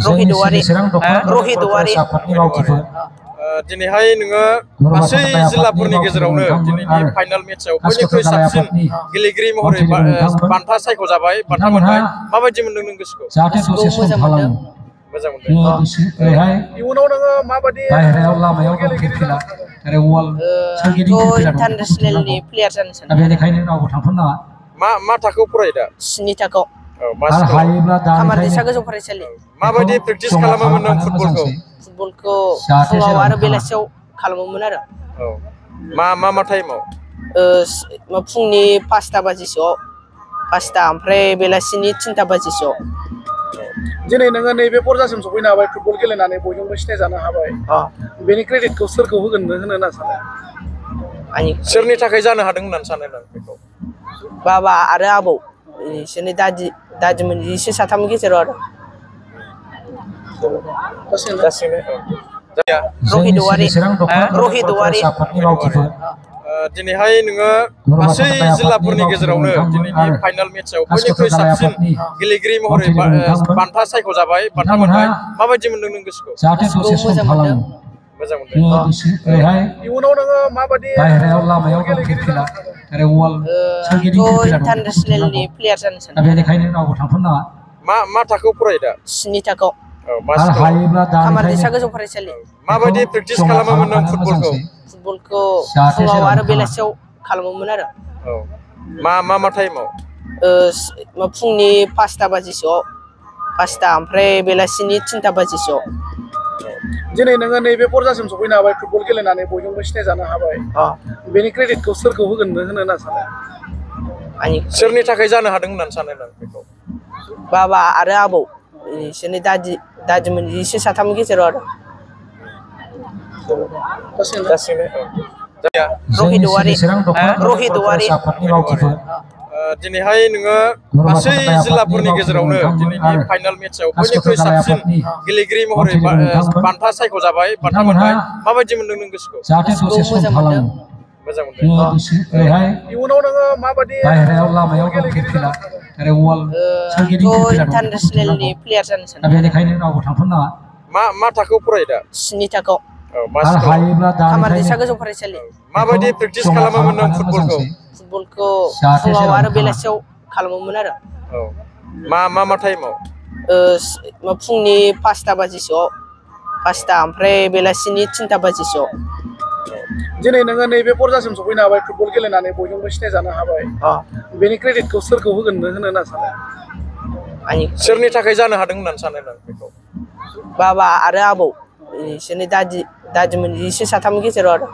Rohit Wari. Rohit Wari. दिनैहाय नोङो गासै जिल्लाफोरनि गेजेरावनो दिनैनि फाइनाल मेचआव बयनिख्रुइ साबसिन गेलेगिरि महरै बान्था सायख'जाबाय बान्था मोनबाय माबायदि मोनदों नों गोसोखौ? मोजां मोनदों। मोजां मोनदों। इयुनाव नोङो माबायदि बाहेरायाव लामायाव खेला आरो वाल सोरगिदिं इन्टारनेशनेलनि प्लेयार जानो सानो। बेनिखायनो रावबो थांफानो नाङा। मा थाखोआव फरायो दा? 7 थाखोआव। आरो हायोब्ला खामारदैसा गोजौ फरायसालि। माबायदि प्रेक्टिस खालामोमोन नों फुटबलखौ? फुटबलखौ फुङाव आरो बेलासियाव खालामोमोन आरो। मा टाइमाव? फुंनि 5टा बाजिसोआव 5टा ओमफ्राय बेलासिनि 3टा बाजिसोआव। दिनै नोङो नैबे पर्जासिम सफैनो हाबाय फुटबल गेलेनानै बयजोंबो सिनायजानो हाबाय। बेनि क्रेडिटखौ सोरखौ होगोन होनो सानो? सोरनि थाखाय जानो हादों होननानै सानो नों बेखौ? बाबा आरो आबौ बिसोरनि दादिमोन बिसोर साथामनि गेजेराव आरो। Rohit Wari. Rohit Wari. दिनैहाय नोङो गासै जिल्लाफोरनि गेजेरावनो दिनैनि फाइनाल मेचआव बयनिख्रुइ साबसिन गेलेगिरि महरै बान्था सायख'जाबाय बान्था मोनबाय माबायदि मोनदों नों गोसोखौ? मोजां मोनदों। मोजां मोनदों। इयुनाव नोङो माबायदि बाहेरायाव लामायाव खेला आरो वाल सोरगिदिं इन्टारनेशनेलनि प्लेयार जानो सानो। बेनिखायनो रावबो थांफानो नाङा। मा थाखोआव फरायो दा? 7 थाखोआव। आरो हायोब्ला खामारदैसा गोजौ फरायसालि। माबायदि प्रेक्टिस खालामोमोन नों फुटबलखौ? फुटबलखौ फुङाव आरो बेलासियाव खालामोमोन आरो। मा टाइमाव? फुंनि 5टा बाजिसोआव 5टा ओमफ्राय बेलासिनि 3टा बाजिसोआव। दिनै नोङो नैबे पर्जासिम सफैनो हाबाय फुटबल गेलेनानै बयजोंबो सिनायजानो हाबाय। बेनि क्रेडिटखौ सोरखौ होगोन होनो सानो? सोरनि थाखाय जानो हादों होननानै सानो नों बेखौ? बाबा आरो आबौ बिसोरनि दादिमोन बिसोर साथामनि गेजेराव आरो। Rohit Wari. Rohit Wari. दिनैहाय नोङो गासै जिल्लाफोरनि गेजेरावनो दिनैनि फाइनाल मेचआव बयनिख्रुइ साबसिन गेलेगिरि महरै बान्था सायख'जाबाय बान्था मोनबाय माबायदि मोनदों नों गोसोखौ? मोजां मोनदों। मोजां मोनदों। इयुनाव नोङो माबायदि बाहेरायाव लामायाव खेला आरो वाल सोरगिदिं इन्टारनेशनेलनि प्लेयार जानो सानो। बेनिखायनो रावबो थांफानो नाङा। मा थाखोआव फरायो दा? 7 थाखोआव। आरो हायोब्ला खामारदैसा गोजौ फरायसालि। माबायदि प्रेक्टिस खालामोमोन नों फुटबलखौ? फुटबलखौ फुङाव आरो बेलासियाव खालामोमोन आरो। मा टाइमाव? फुंनि 5टा बाजिसोआव 5टा ओमफ्राय बेलासिनि 3टा बाजिसोआव। दिनै नोङो नैबे पर्जासिम सफैनो हाबाय फुटबल गेलेनानै बयजोंबो सिनायजानो हाबाय। बेनि क्रेडिटखौ सोरखौ होगोन होनो सानो? सोरनि थाखाय जानो हादों होननानै सानो नों बेखौ? बाबा आरो आबौ बिसोरनि दादिमोन बिसोर साथामनि गेजेराव आरो।